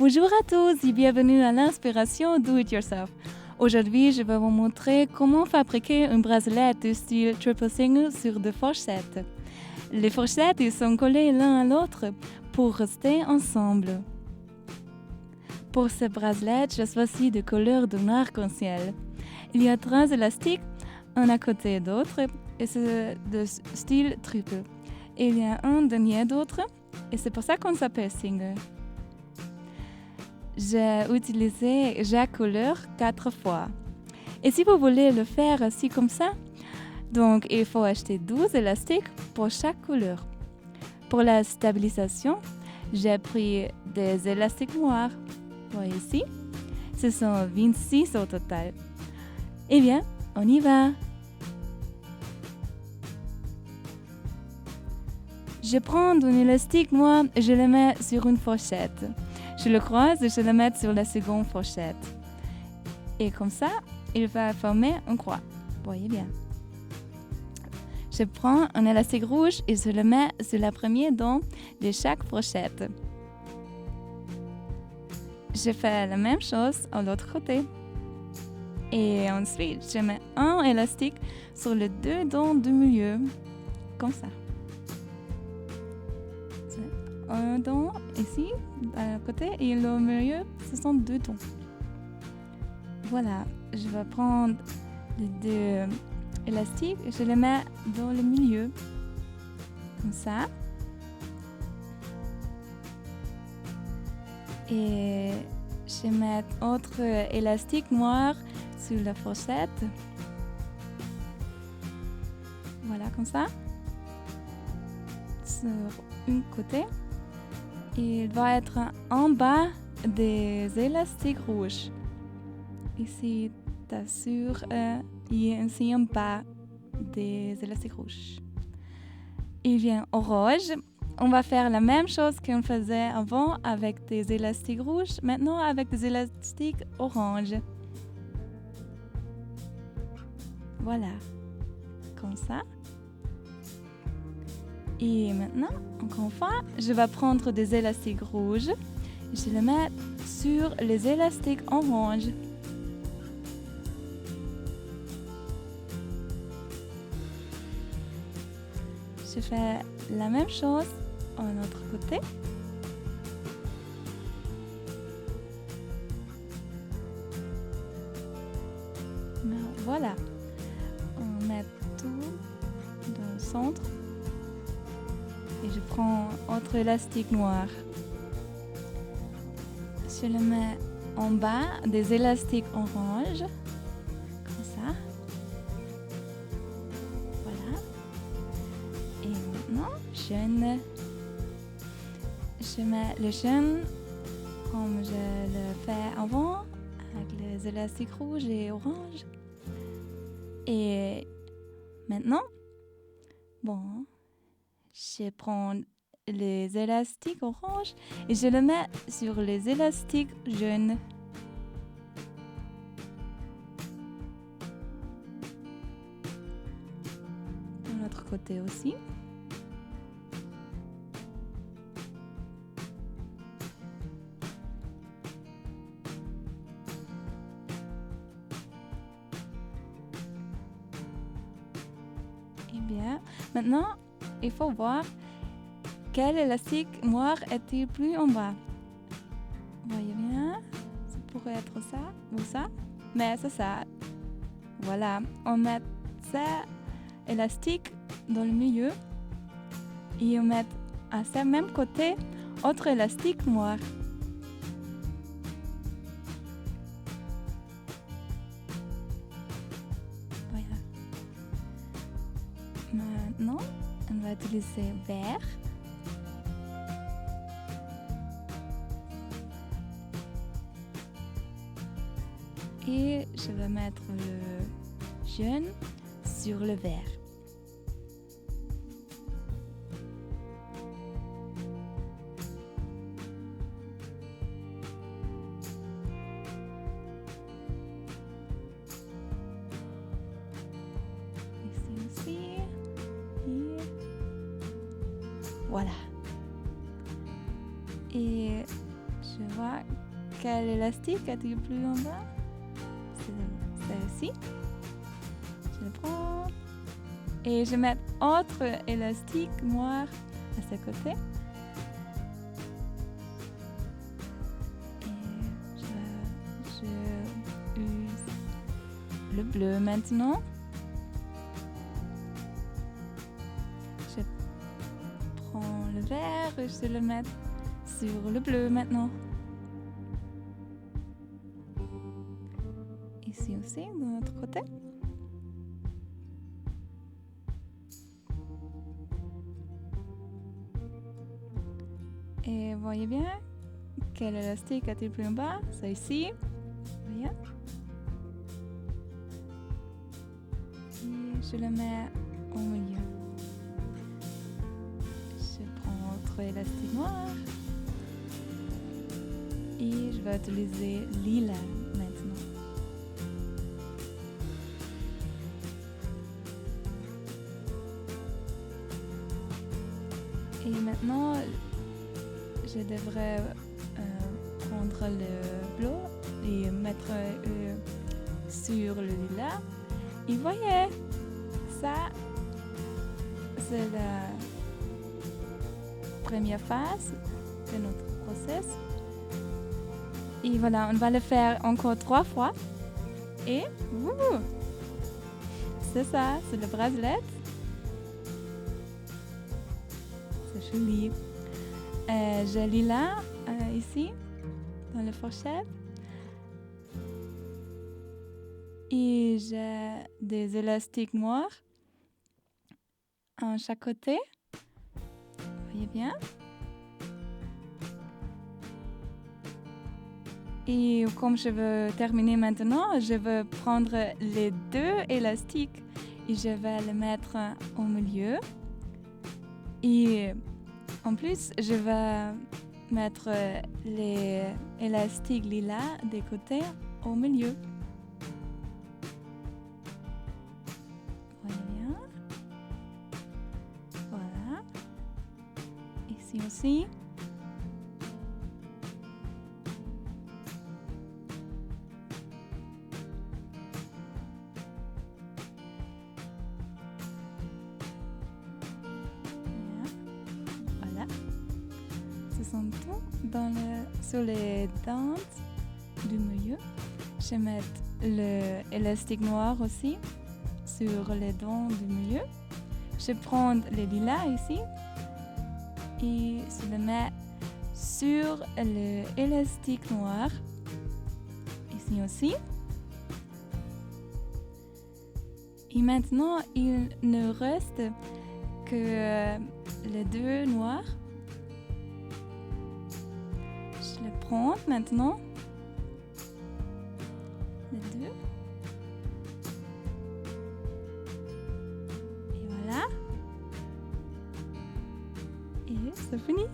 Bonjour à tous et bienvenue à l'inspiration Do It Yourself. Aujourd'hui, je vais vous montrer comment fabriquer un bracelet de style triple single sur deux fourchettes. Les fourchettes ils sont collées l'un à l'autre pour rester ensemble. Pour ce bracelet, je choisis des couleurs d'un arc-en-ciel. Il y a 3 élastiques, un à côté d'autre, et c'est de style triple. Et il y a un dernier d'autre, et c'est pour ça qu'on s'appelle single. J'ai utilisé chaque couleur 4 fois. Et si vous voulez le faire ainsi comme ça, donc il faut acheter 12 élastiques pour chaque couleur. Pour la stabilisation, j'ai pris des élastiques noirs. Vous voyez ici, ce sont 26 au total. Eh bien, on y va. Je prends un élastique noir et je le mets sur une fourchette. Je le croise et je le mets sur la seconde fourchette. Et comme ça, il va former une croix. Vous voyez bien. Je prends un élastique rouge et je le mets sur la première dent de chaque fourchette. Je fais la même chose à l'autre côté. Et ensuite, je mets un élastique sur les 2 dents du milieu. Comme ça. Un dent ici, à côté, et le milieu, ce sont 2 dents. Voilà, je vais prendre les 2 élastiques et je les mets dans le milieu. Comme ça. Et je mets autre élastique noir sur la fourchette. Voilà, comme ça. Sur un côté. Il va être en bas des élastiques rouges. Ici, t'assures, il y a ainsi en bas des élastiques rouges. Il vient orange. On va faire la même chose qu'on faisait avant avec des élastiques rouges, maintenant avec des élastiques orange. Voilà, comme ça. Et maintenant, encore une fois, je vais prendre des élastiques rouges et je les mets sur les élastiques orange. Je fais la même chose de l'autre côté. Voilà, on met tout dans le centre. Et je prends autre élastique noir. Je le mets en bas des élastiques orange. Comme ça. Voilà. Et maintenant, jaune. Je mets le jaune comme je le fais avant, avec les élastiques rouges et orange. Et maintenant, je prends les élastiques orange et je le mets sur les élastiques jaunes. De l'autre côté aussi. Et bien, maintenant, il faut voir quel élastique noir est-il plus en bas. Vous voyez bien, ça pourrait être ça ou ça, mais c'est ça. Voilà, on met ça élastique dans le milieu et on met à ce même côté autre élastique noir. Voilà. Maintenant, on va utiliser vert. Et je vais mettre le jaune sur le vert. Ici aussi. Et voilà. Et je vois quel élastique as-tu plus en bas? C'est celle-ci. Je le prends. Et je mets autre élastique noir à ce côté. Et je use le bleu maintenant. Je prends le vert et je le mets sur le bleu maintenant. Ici aussi, de l'autre côté. Et voyez bien, quel élastique a-t-il plus en bas? C'est ici. Voyez. Et je le mets au milieu. Je prends autre élastique noir. Et je vais utiliser lilas maintenant. Et maintenant, je devrais prendre le bleu et mettre sur le lilas. Et voyez, ça, c'est la première phase de notre process. Et voilà, on va le faire encore 3 fois. Et c'est ça, c'est le bracelet. C'est joli. Je lis là, ici, dans la fourchette. Et j'ai des élastiques noirs à chaque côté. Vous voyez bien. Et comme je veux terminer maintenant, je vais prendre les 2 élastiques et je vais les mettre au milieu. Et en plus, je vais mettre les élastiques lilas des côtés au milieu. Voyez bien. Voilà. Ici aussi. Ce sont tout sur les dents du milieu. Je vais mettre l'élastique noir aussi sur les dents du milieu. Je prends le lilas ici et je le mets sur l'élastique noir ici aussi. Et maintenant, il ne reste que les 2 noirs. Je le prends maintenant. Les 2. Et voilà. Et c'est fini.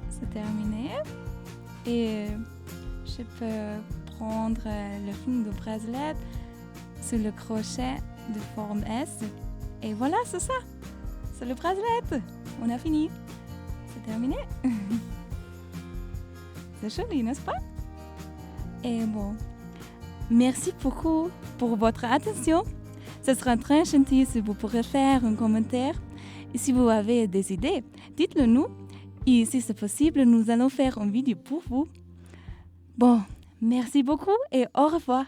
C'est terminé. Et je peux prendre le fil de bracelet sur le crochet de forme S. Et voilà, c'est ça. C'est le bracelet. On a fini. C'est terminé. C'est joli, n'est-ce pas? Et bon, merci beaucoup pour votre attention. Ce sera très gentil si vous pourrez faire un commentaire. Et si vous avez des idées, dites-le nous. Et si c'est possible, nous allons faire une vidéo pour vous. Bon, merci beaucoup et au revoir.